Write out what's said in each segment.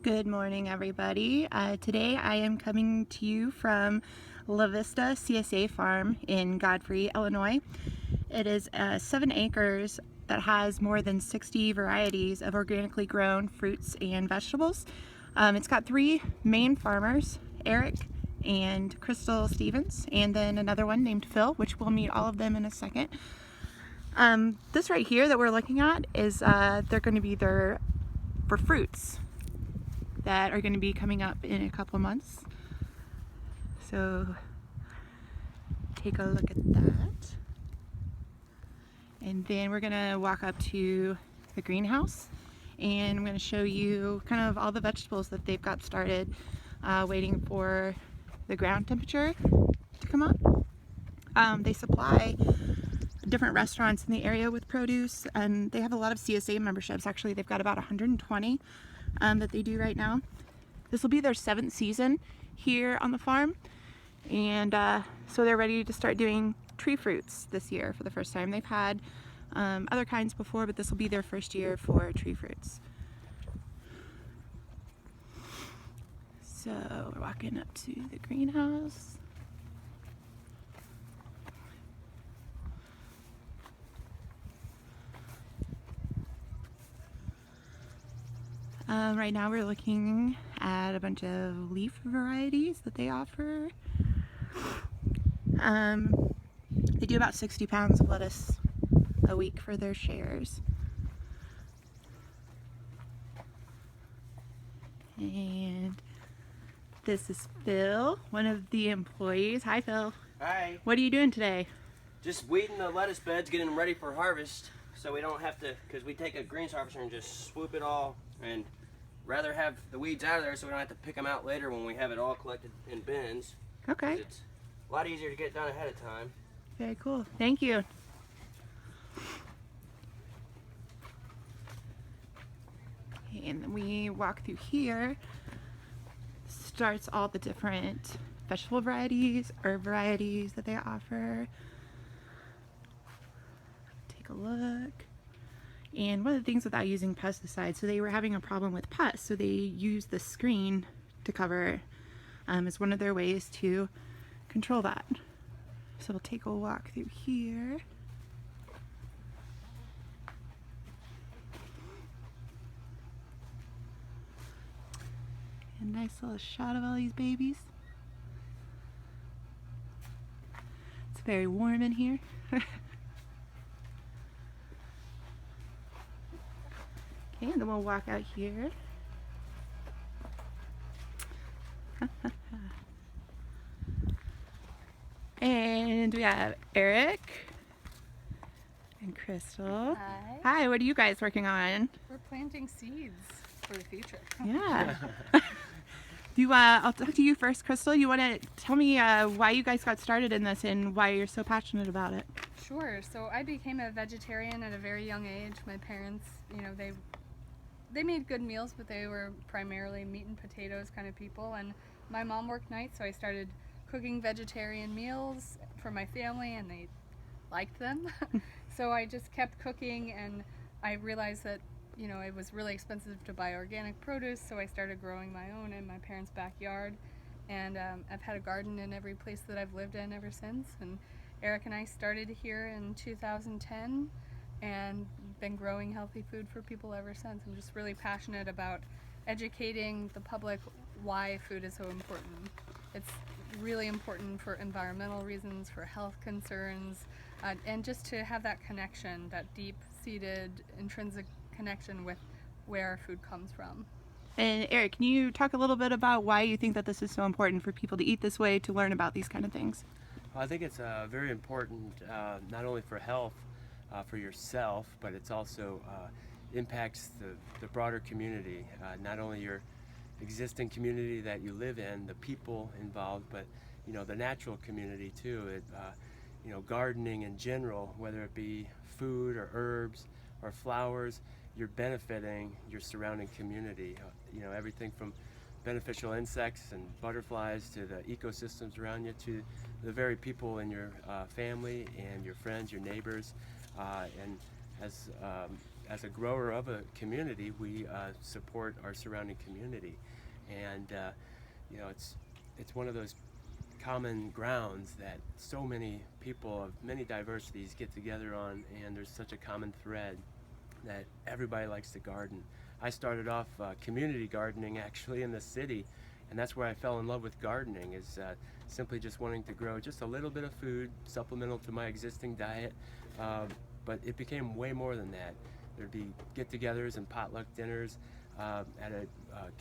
Good morning, everybody. Today I am coming to you from La Vista CSA farm in Godfrey, Illinois. It is 7 acres that has more than 60 varieties of organically grown fruits and vegetables. It's got 3 main farmers, Eric and Crystal Stevens, and then another one named Phil, which we'll meet all of them in a second. This right here that we're looking at is they're going to be there for fruits that are going to be coming up in a couple months. So take a look at that. And then we're going to walk up to the greenhouse and I'm going to show you kind of all the vegetables that they've got started, waiting for the ground temperature to come up. They supply different restaurants in the area with produce, and they have a lot of CSA memberships. Actually, they've got about 120 that they do right now. This will be their 7th season here on the farm, and so they're ready to start doing tree fruits this year for the first time. They've had other kinds before, but this will be their first year for tree fruits. So we're walking up to the greenhouse. Right now we're looking at a bunch of leaf varieties that they offer. They do about 60 pounds of lettuce a week for their shares. And this is Phil, one of the employees. Hi, Phil. Hi. What are you doing today? Just weeding the lettuce beds, getting them ready for harvest, so we don't have to, because we take a greens harvester and just swoop it all, and rather have the weeds out of there so we don't have to pick them out later when we have it all collected in bins. Okay. It's a lot easier to get it done ahead of time. Very cool. Thank you. And then we walk through here. Starts all the different vegetable varieties, herb varieties that they offer. Take a look. And one of the things without using pesticides, so they were having a problem with pests, so they used the screen to cover as one of their ways to control that. So we'll take a walk through here. A nice little shot of all these babies. It's very warm in here. Okay, and then we'll walk out here. And we have Eric and Crystal. Hi. Hi, what are you guys working on? We're planting seeds for the future. Yeah. I'll talk to you first, Crystal. You want to tell me why you guys got started in this and why you're so passionate about it? Sure. So I became a vegetarian at a very young age. My parents, they made good meals, but they were primarily meat and potatoes kind of people. And my mom worked nights, so I started cooking vegetarian meals for my family, and they liked them. So I just kept cooking, and I realized that it was really expensive to buy organic produce, so I started growing my own in my parents' backyard. And I've had a garden in every place that I've lived in ever since. And Eric and I started here in 2010 and been growing healthy food for people ever since. I'm just really passionate about educating the public why food is so important. It's really important for environmental reasons, for health concerns, and just to have that connection, that deep-seated, intrinsic connection with where our food comes from. And Eric, can you talk a little bit about why you think that this is so important for people to eat this way, to learn about these kind of things? Well, I think it's very important, not only for health, for yourself, but it's also impacts the broader community, not only your existing community that you live in, the people involved, but the natural community too. Gardening in general, whether it be food or herbs or flowers, you're benefiting your surrounding community. Everything from beneficial insects and butterflies to the ecosystems around you to the very people in your family and your friends, your neighbors. And as as a grower of a community, we support our surrounding community, and you know, it's one of those common grounds that so many people of many diversities get together on, and there's such a common thread that everybody likes to garden. I started off community gardening actually in the city, and that's where I fell in love with gardening, is simply just wanting to grow just a little bit of food supplemental to my existing diet, but it became way more than that. There'd be get-togethers and potluck dinners at a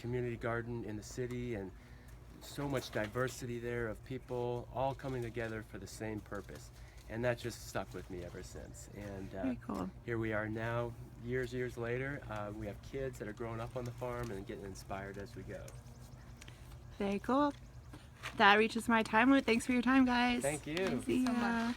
community garden in the city, and so much diversity there of people all coming together for the same purpose, and that just stuck with me ever since. And Very cool. here we are now, years later. We have kids that are growing up on the farm and getting inspired as we go. Very cool. That reaches my time limit. Thanks for your time, guys. Thank you. See so ya. much.